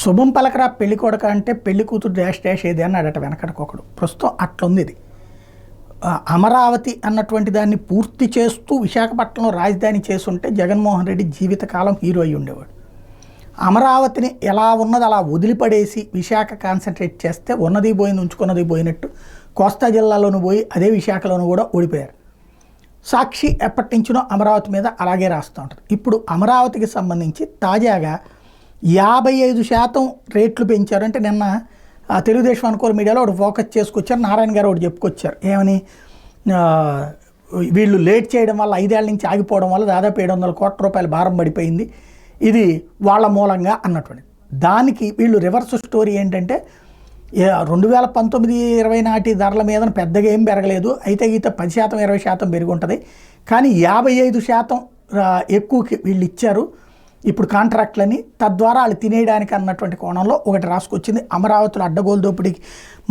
శుభం పలకరా పెళ్లి కొడక అంటే పెళ్లి కూతురు డాష్ డాష్ ఏది అన్నాడట వెనకటికొకడు. ప్రస్తుతం అట్లుంది ఇది. అమరావతి అన్నటువంటి దాన్ని పూర్తి చేస్తూ విశాఖపట్నంలో రాజధాని చేసుంటే జగన్మోహన్ రెడ్డి జీవితకాలం హీరో అయి ఉండేవాడు. అమరావతిని ఎలా ఉన్నది అలా వదిలిపడేసి విశాఖ కాన్సన్ట్రేట్ చేస్తే ఉన్నది పోయింది ఉంచుకున్నది పోయినట్టు కోస్తా జిల్లాలోను పోయి అదే విశాఖలోను కూడా ఓడిపోయారు. సాక్షి ఎప్పటి నుంచినో అమరావతి మీద అలాగే రాస్తూ ఉంటుంది. ఇప్పుడు అమరావతికి సంబంధించి తాజాగా 55% రేట్లు పెంచారు. అంటే నిన్న తెలుగుదేశం అనుకూల మీడియాలో ఒకటి ఫోకస్ చేసుకొచ్చారు. నారాయణ గారు ఒకటి చెప్పుకొచ్చారు. ఏమని, వీళ్ళు లేట్ చేయడం వల్ల 5 ఏళ్ల నుంచి ఆగిపోవడం వల్ల దాదాపు 700 కోట్ల రూపాయల భారం పడిపోయింది, ఇది వాళ్ళ మూలంగా అన్నటువంటి దానికి వీళ్ళు రివర్స్ స్టోరీ ఏంటంటే 2019-20 నాటి ధరల మీద పెద్దగా ఏం పెరగలేదు, అయితే గీత 10% 20% పెరిగి ఉంటుంది, కానీ 55% ఎక్కువకి వీళ్ళు ఇచ్చారు ఇప్పుడు కాంట్రాక్ట్లని, తద్వారా వాళ్ళు తినేయడానికి అన్నటువంటి కోణంలో ఒకటి రాసుకొచ్చింది. అమరావతిలో అడ్డగోలు దోపిడీకి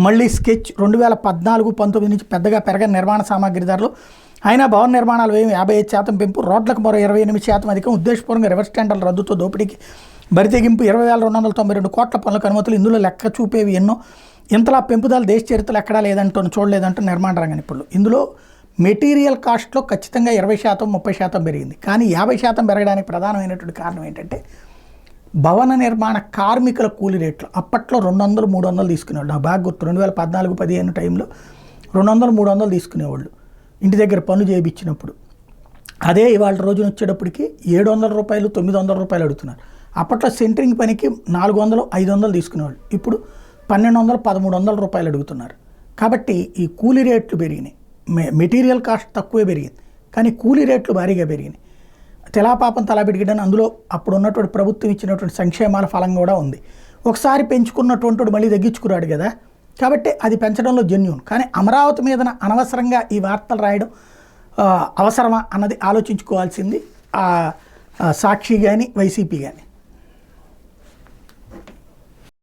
మళ్ళీ స్కెచ్ 2014-19 నుంచి పెద్దగా పెరగని నిర్మాణ సామాగ్రి ధరలు, అయినా భవన నిర్మాణాలు 55% పెంపు, రోడ్లకు మరో 28% అధికం, ఉద్దేశపూర్వకంగా రివర్స్ టెండర్ల రద్దుతో దోపిడీకి బరితెగింపు, 20,292 కోట్ల పనులకు అనుమతులు, ఇందులో లెక్క చూపేవి ఎన్నో, ఇంతలా పెంపుదల దేశ చరిత్రలో ఎక్కడా లేదంటూ చూడలేదంటూ నిర్మాణ రంగ నిపుణులు. ఇందులో మెటీరియల్ కాస్ట్లో ఖచ్చితంగా 20% 30% పెరిగింది, కానీ 50% పెరగడానికి ప్రధానమైనటువంటి కారణం ఏంటంటే భవన నిర్మాణ కార్మికుల కూలీ రేట్లు అప్పట్లో 200-300 తీసుకునేవాళ్ళు. నాకు బాగా గుర్తు, 2014-15 టైంలో 200-300 తీసుకునేవాళ్ళు ఇంటి దగ్గర పనులు చేయించినప్పుడు. అదే ఇవాళ రోజున వచ్చేటప్పటికి 700 రూపాయలు 900 రూపాయలు అడుగుతున్నారు. అప్పట్లో సెంటరింగ్ పనికి 400-500 తీసుకునేవాళ్ళు, ఇప్పుడు 1200-1300 రూపాయలు అడుగుతున్నారు. కాబట్టి ఈ కూలీ రేట్లు పెరిగినాయి. మెటీరియల్ కాస్ట్ తక్కువే పెరిగింది, కానీ కూలీ రేట్లు భారీగా పెరిగినాయి. తెలాపాపం తలాబిడిగడని అందులో అప్పుడు ఉన్నటువంటి ప్రభుత్వం ఇచ్చినటువంటి సంక్షేమాల ఫలం కూడా ఉంది. ఒకసారి పెంచుకున్నటువంటి మళ్ళీ తగ్గించుకురాడు కదా, కాబట్టి అది పెంచడంలో జెన్యూన్. కానీ అమరావతి మీద అనవసరంగా ఈ వార్తలు రాయడం అవసరమా అన్నది ఆలోచించుకోవాల్సింది సాక్షి కానీ వైసీపీ కానీ.